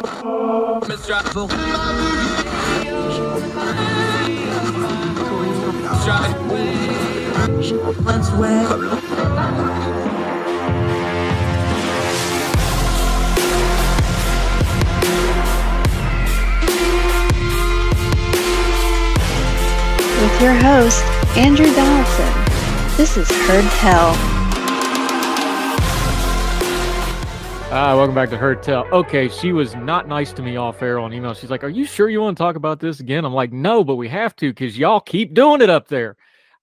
With your host, Andrew Donaldson. This is Heard Tell. Welcome back to Heard Tell. Okay, she was not nice to me off air on email. She's like, "Are you sure you want to talk about this again?" I'm like, "No, but we have to because y'all keep doing it up there."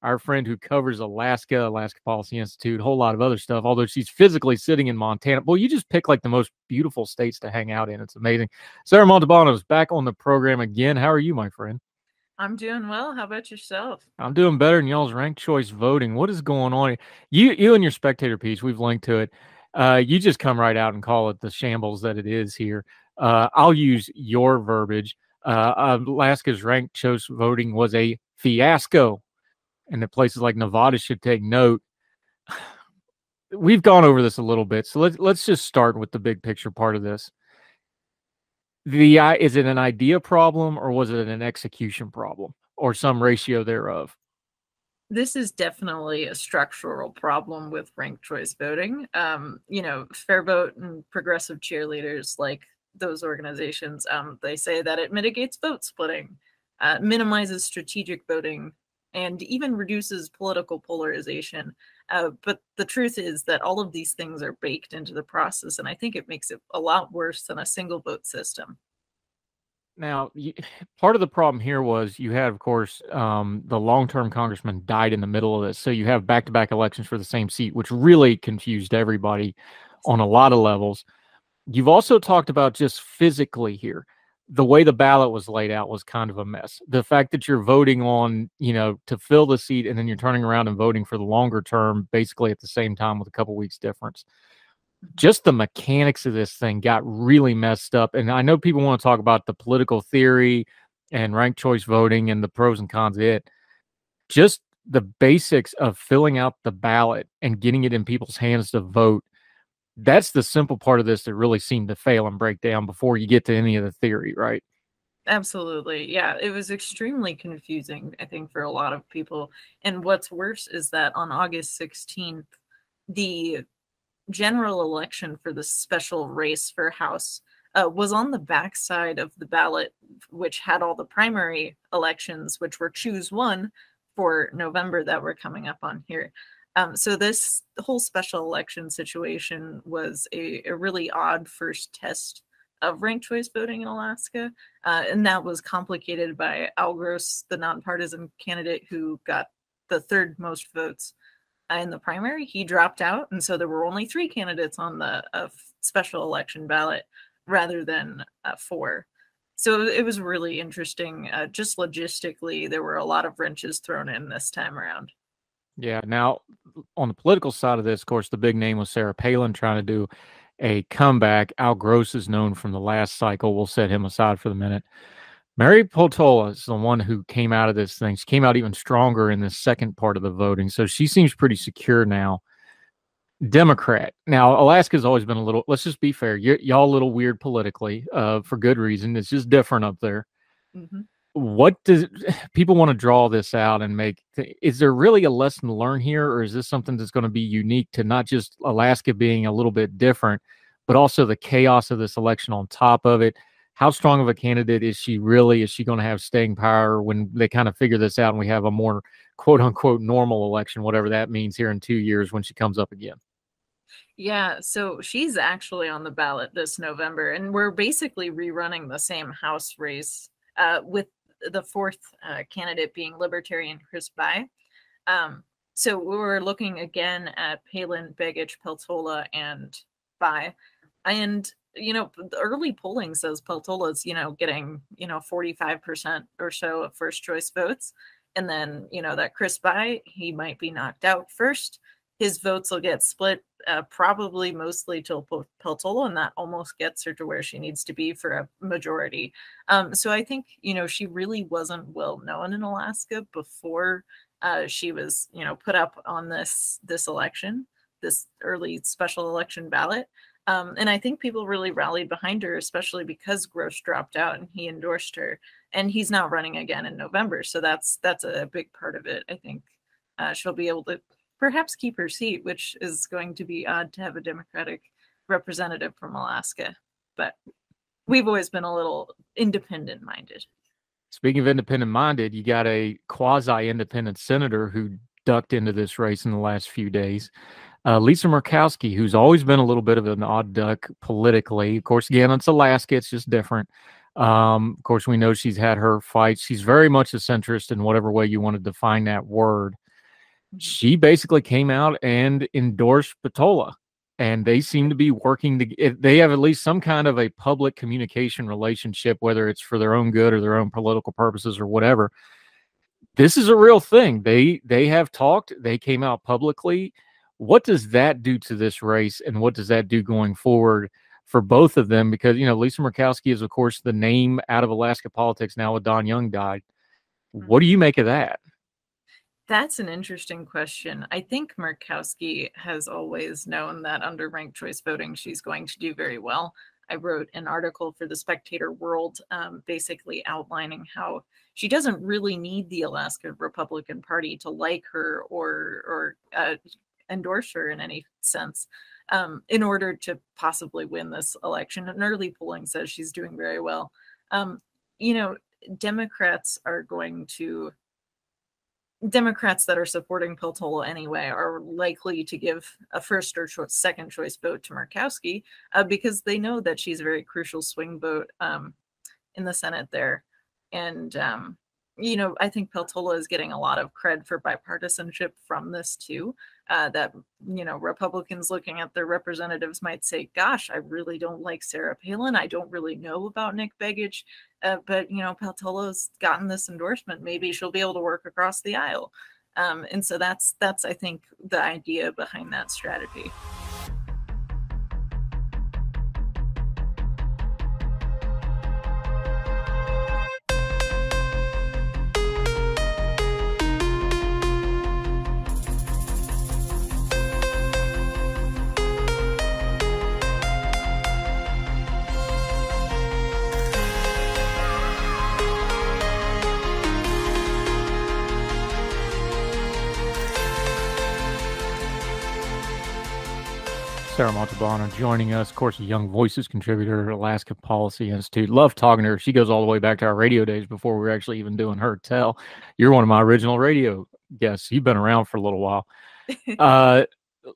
Our friend who covers Alaska Policy Institute, a whole lot of other stuff, although she's physically sitting in Montana. Well, you just pick like the most beautiful states to hang out in. It's amazing. Sarah Montalbano is back on the program again. How are you, my friend? I'm doing well. How about yourself? I'm doing better than y'all's ranked choice voting. What is going on? You and your spectator piece, we've linked to it. You just come right out and call it the shambles that it is here. I'll use your verbiage. Alaska's ranked choice voting was a fiasco, and that places like Nevada should take note. We've gone over this a little bit, so let's just start with the big picture part of this. Is it an idea problem or was it an execution problem or some ratio thereof? This is definitely a structural problem with ranked choice voting. Fair Vote and progressive cheerleaders, like those organizations, they say that it mitigates vote splitting, minimizes strategic voting, and even reduces political polarization. But the truth is that all of these things are baked into the process, and I think it makes it a lot worse than a single vote system. Now, part of the problem here was you had, of course, the long-term congressman died in the middle of this. So you have back-to-back elections for the same seat, which really confused everybody on a lot of levels. You've also talked about just physically here. The way the ballot was laid out was kind of a mess. The fact that you're voting on, to fill the seat and then you're turning around and voting for the longer term, basically at the same time with a couple weeks difference. Just the mechanics of this thing got really messed up. And I know people want to talk about the political theory and ranked choice voting and the pros and cons of it. Just the basics of filling out the ballot and getting it in people's hands to vote. That's the simple part of this that really seemed to fail and break down before you get to any of the theory, right? Absolutely. Yeah, it was extremely confusing, I think, for a lot of people. And what's worse is that on August 16th, the general election for the special race for House was on the backside of the ballot, which had all the primary elections, which were choose one for November that were coming up on here. So this whole special election situation was a really odd first test of ranked choice voting in Alaska. And that was complicated by Al Gross, the nonpartisan candidate who got the third most votes in the primary. He dropped out. And so there were only 3 candidates on the special election ballot rather than 4. So it was really interesting. Just logistically, there were a lot of wrenches thrown in this time around. Yeah. Now, on the political side of this, of course, the big name was Sarah Palin trying to do a comeback. Al Gross is known from the last cycle. We'll set him aside for the minute. Mary Peltola is the one who came out of this thing. She came out even stronger in the second part of the voting. So she seems pretty secure now. Democrat. Now, Alaska's always been a little, let's just be fair, y'all a little weird politically for good reason. It's just different up there. Mm-hmm. What does people want to draw this out and make? Is there really a lesson to learn here, or is this something that's going to be unique to not just Alaska being a little bit different, but also the chaos of this election on top of it? How strong of a candidate is she really? Is she going to have staying power when they kind of figure this out and we have a more quote unquote normal election, whatever that means here in 2 years when she comes up again? Yeah, so she's actually on the ballot this November, and we're basically rerunning the same House race with the 4th candidate being Libertarian Chris Bai. So we're looking again at Palin, Begich, Peltola, and Bai. And, the early polling says Peltola's, getting, 45% or so of first choice votes. And then, that Chris Bai, he might be knocked out first. His votes will get split probably mostly to Peltola, and that almost gets her to where she needs to be for a majority. So I think, she really wasn't well known in Alaska before she was, put up on this election, this early special election ballot. And I think people really rallied behind her, especially because Gross dropped out and he endorsed her. And he's not running again in November. So that's a big part of it. I think she'll be able to perhaps keep her seat, which is going to be odd to have a Democratic representative from Alaska. But we've always been a little independent minded. Speaking of independent minded, you got a quasi independent senator who ducked into this race in the last few days. Lisa Murkowski, who's always been a little bit of an odd duck politically. Of course, again, it's Alaska. It's just different. Of course, we know she's had her fights. She's very much a centrist in whatever way you want to define that word. She basically came out and endorsed Patola, and they seem to be working they have at least some kind of a public communication relationship, whether it's for their own good or their own political purposes or whatever. This is a real thing. They have talked. They came out publicly. What does that do to this race, and what does that do going forward for both of them? Because, Lisa Murkowski is, of course, the name out of Alaska politics now with Don Young died. What do you make of that? That's an interesting question. I think Murkowski has always known that under ranked choice voting, she's going to do very well. I wrote an article for the Spectator World, basically outlining how she doesn't really need the Alaska Republican Party to like her or endorse her in any sense in order to possibly win this election. And early polling says she's doing very well. Democrats that are supporting Peltola anyway are likely to give a first or second choice vote to Murkowski because they know that she's a very crucial swing vote in the Senate there. And, I think Peltola is getting a lot of cred for bipartisanship from this too, that, Republicans looking at their representatives might say, gosh, I really don't like Sarah Palin. I don't really know about Nick Begich, but, Peltola's gotten this endorsement. Maybe she'll be able to work across the aisle. And so that's, I think, the idea behind that strategy. Sarah Montalbano joining us, of course, a Young Voices contributor at Alaska Policy Institute. Love talking to her. She goes all the way back to our radio days before we were actually even doing Heard Tell. You're one of my original radio guests. You've been around for a little while.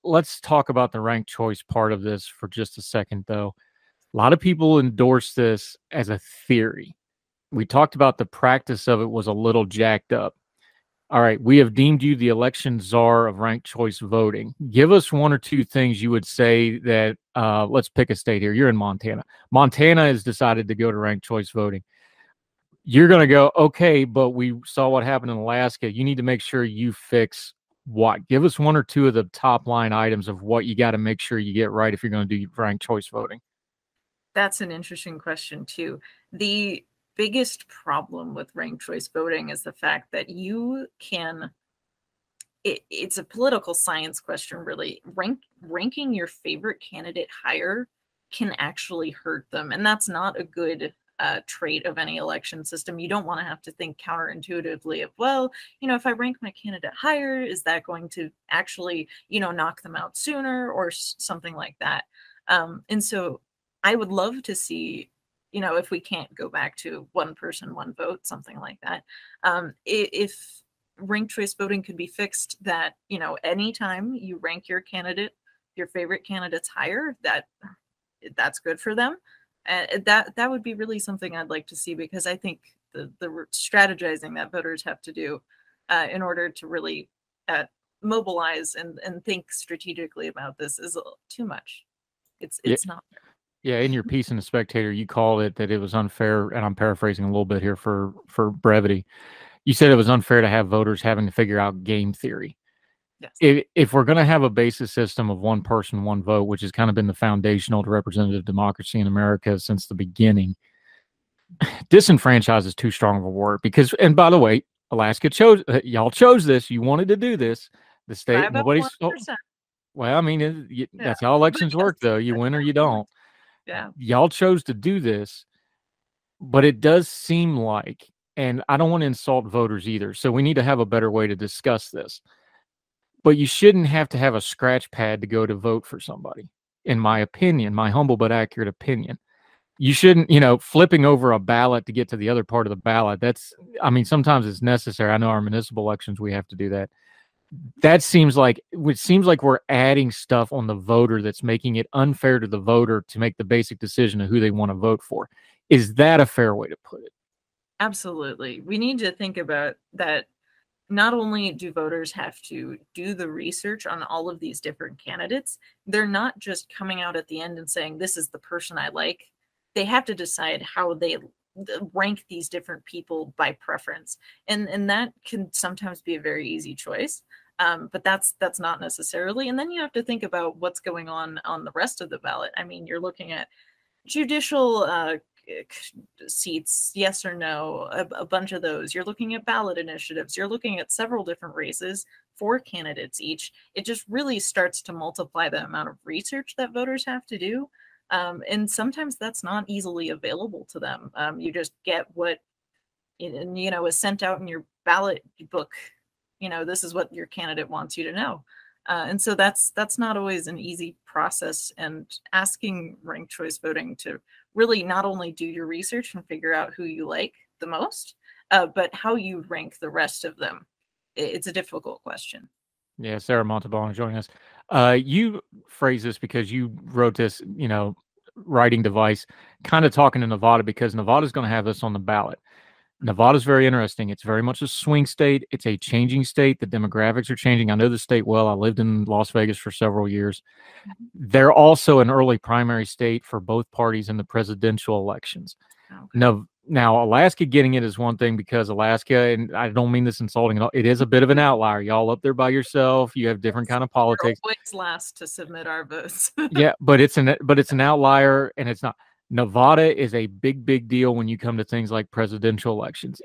Let's talk about the ranked choice part of this for just a second, though. A lot of people endorse this as a theory. We talked about the practice of it was a little jacked up. All right, we have deemed you the election czar of ranked choice voting. Give us one or two things you would say that, let's pick a state here. You're in Montana. Montana has decided to go to ranked choice voting. You're going to go, okay, but we saw what happened in Alaska. You need to make sure you fix what? Give us one or two of the top line items of what you got to make sure you get right if you're going to do ranked choice voting. That's an interesting question, too. The biggest problem with ranked choice voting is the fact that you can, it's a political science question, really. Ranking your favorite candidate higher can actually hurt them. And that's not a good trait of any election system. You don't want to have to think counterintuitively of, well, if I rank my candidate higher, is that going to actually, knock them out sooner or something like that? And so I would love to see, if we can't go back to one person, one vote, something like that. If ranked choice voting could be fixed that, anytime you rank your candidate, your favorite candidates higher, that's good for them. And that would be really something I'd like to see, because I think the strategizing that voters have to do in order to really mobilize and think strategically about this is too much. It's not fair. Yeah, in your piece in The Spectator, you called it that it was unfair, and I'm paraphrasing a little bit here for brevity. You said it was unfair to have voters having to figure out game theory. Yes. If we're going to have a basis system of one person, one vote, which has kind of been the foundational to representative democracy in America since the beginning, disenfranchise is too strong of a word. Because, and by the way, Alaska y'all chose this. You wanted to do this. The state, nobody's. Well, I mean, that's how elections work, though. You win or you don't. Yeah. Y'all chose to do this, but it does seem like, and I don't want to insult voters either, so we need to have a better way to discuss this. But you shouldn't have to have a scratch pad to go to vote for somebody, in my opinion, my humble but accurate opinion. You shouldn't, flipping over a ballot to get to the other part of the ballot. I mean, sometimes it's necessary. I know our municipal elections, we have to do that. It seems like we're adding stuff on the voter that's making it unfair to the voter to make the basic decision of who they want to vote for. Is that a fair way to put it? Absolutely. We need to think about that. Not only do voters have to do the research on all of these different candidates, they're not just coming out at the end and saying, this is the person I like. They have to decide how they rank these different people by preference. And that can sometimes be a very easy choice. But that's not necessarily. And then you have to think about what's going on the rest of the ballot. I mean, you're looking at judicial seats, yes or no, a bunch of those. You're looking at ballot initiatives. You're looking at several different races, 4 candidates each. It just really starts to multiply the amount of research that voters have to do. And sometimes that's not easily available to them. You just get what is sent out in your ballot book. This is what your candidate wants you to know. And so that's not always an easy process. And asking ranked choice voting to really not only do your research and figure out who you like the most, but how you rank the rest of them. It's a difficult question. Yeah, Sarah Montalbano joining us. You phrase this because you wrote this, writing device, kind of talking to Nevada, because Nevada's going to have this on the ballot. Nevada's very interesting. It's very much a swing state. It's a changing state. The demographics are changing. I know the state well. I lived in Las Vegas for several years. They're also an early primary state for both parties in the presidential elections. Okay. Now, Alaska getting it is one thing, because Alaska, and I don't mean this insulting at all, it is a bit of an outlier. Y'all up there by yourself. You have different kind of politics. We're always last to submit our votes. Yeah, but it's an outlier, and it's not. Nevada is a big deal when you come to things like presidential elections.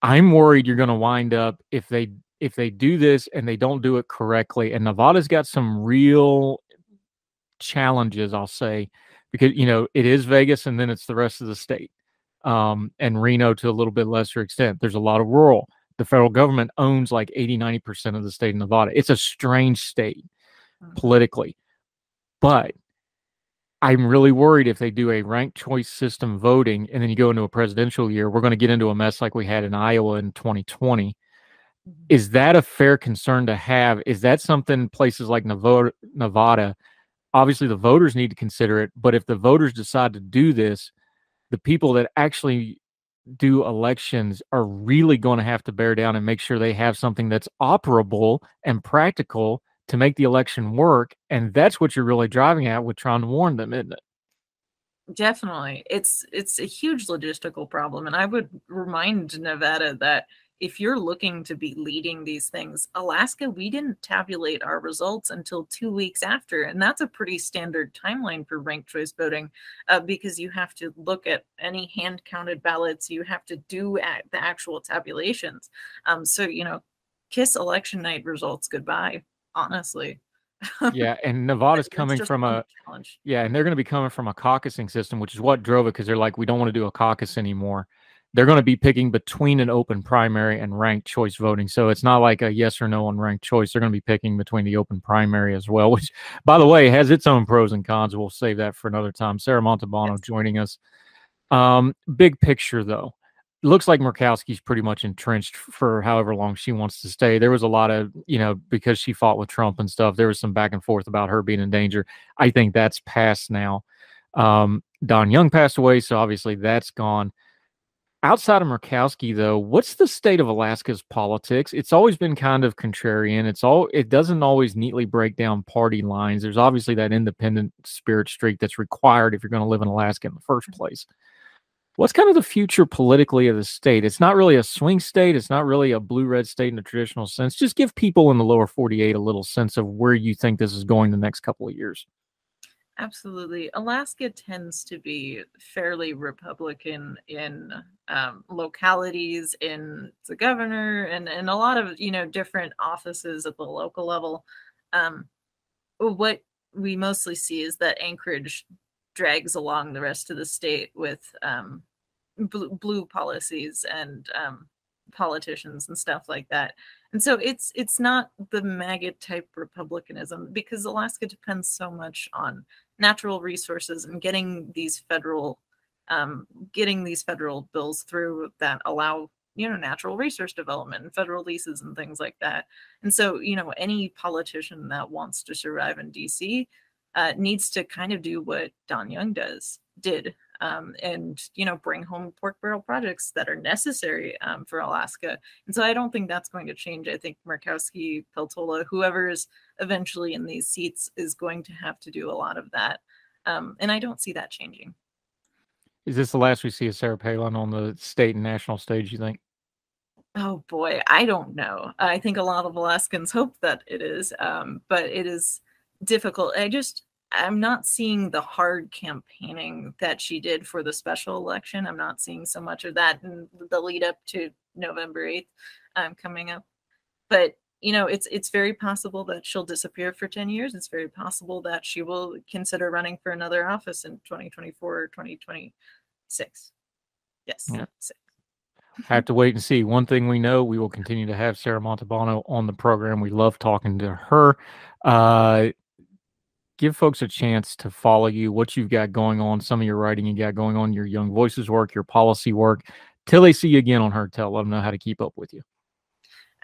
I'm worried you're going to wind up, if they do this and they don't do it correctly, and Nevada's got some real challenges, I'll say, because, it is Vegas and then it's the rest of the state, and Reno to a little bit lesser extent. There's a lot of rural. The federal government owns like 80-90% of the state of Nevada. It's a strange state politically, but I'm really worried if they do a ranked choice system voting and then you go into a presidential year, we're going to get into a mess like we had in Iowa in 2020. Is that a fair concern to have? Is that something places like Nevada, obviously the voters need to consider it, but if the voters decide to do this, the people that actually do elections are really going to have to bear down and make sure they have something that's operable and practical to make the election work. And that's what you're really driving at with trying to warn them, isn't it? Definitely. It's a huge logistical problem. And I would remind Nevada that if you're looking to be leading these things, Alaska, we didn't tabulate our results until 2 weeks after. And that's a pretty standard timeline for ranked choice voting, because you have to look at any hand counted ballots. You have to do the actual tabulations. So, kiss election night results goodbye, honestly. Yeah, and Nevada's coming from and they're going to be coming from a caucusing system, which is what drove it, because they're like, we don't want to do a caucus anymore. They're going to be picking between an open primary and ranked choice voting. So it's not like a yes or no on ranked choice. They're going to be picking between the open primary as well, which, by the way, has its own pros and cons. We'll save that for another time. Sarah Montalbano joining us. Big picture, though. Looks like Murkowski's pretty much entrenched for however long she wants to stay. There was a lot of, because she fought with Trump and stuff, there was some back and forth about her being in danger. I think that's past now. Don Young passed away, so obviously that's gone. Outside of Murkowski, though, what's the state of Alaska's politics? It's always been kind of contrarian. It doesn't always neatly break down party lines. There's obviously that independent spirit streak that's required if you're going to live in Alaska in the first place. What's kind of the future politically of the state? It's not really a swing state. It's not really a blue-red state in a traditional sense. Just give people in the lower 48 a little sense of where you think this is going the next couple of years. Absolutely. Alaska tends to be fairly Republican in localities, in the governor, and a lot of, different offices at the local level. What we mostly see is that Anchorage drags along the rest of the state with blue policies and politicians and stuff like that. And so it's not the MAGA type republicanism, because Alaska depends so much on natural resources and getting these federal bills through that allow, you know, natural resource development and federal leases and things like that. And so, you know, any politician that wants to survive in DC needs to kind of do what Don Young did, and, you know, bring home pork barrel projects that are necessary for Alaska. And so I don't think that's going to change. I think Murkowski, Peltola, whoever is eventually in these seats is going to have to do a lot of that. And I don't see that changing. Is this the last we see of Sarah Palin on the state and national stage, you think? Oh boy, I don't know. I think a lot of Alaskans hope that it is, but it is difficult. I'm not seeing the hard campaigning that she did for the special election. I'm not seeing so much of that in the lead up to November 8th coming up. But, you know, it's very possible that she'll disappear for 10 years. It's very possible that she will consider running for another office in 2024 or 2026. Yes. Yeah. Have to wait and see. One thing we know, we will continue to have Sarah Montalbano on the program. We love talking to her. Give folks a chance to follow you, what you've got going on, some of your writing you got going on, your Young Voices work, your policy work, till they see you again on Heard Tell. Let them know how to keep up with you.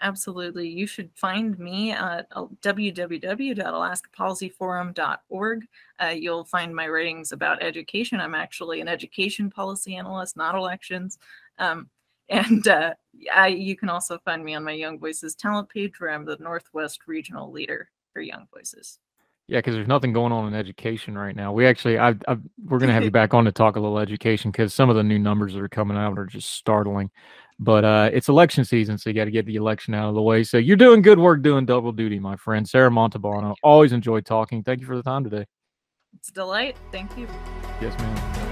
Absolutely. You should find me at www.alaskapolicyforum.org. You'll find my writings about education. I'm actually an education policy analyst, not elections. You can also find me on my Young Voices talent page, where I'm the Northwest regional leader for Young Voices. Yeah, because there's nothing going on in education right now. We actually, we're going to have you back on to talk a little education, because some of the new numbers that are coming out are just startling. But it's election season, so you got to get the election out of the way. So you're doing good work, doing double duty, my friend. Sarah Montalbano, always enjoyed talking. Thank you for the time today. It's a delight. Thank you. Yes, ma'am.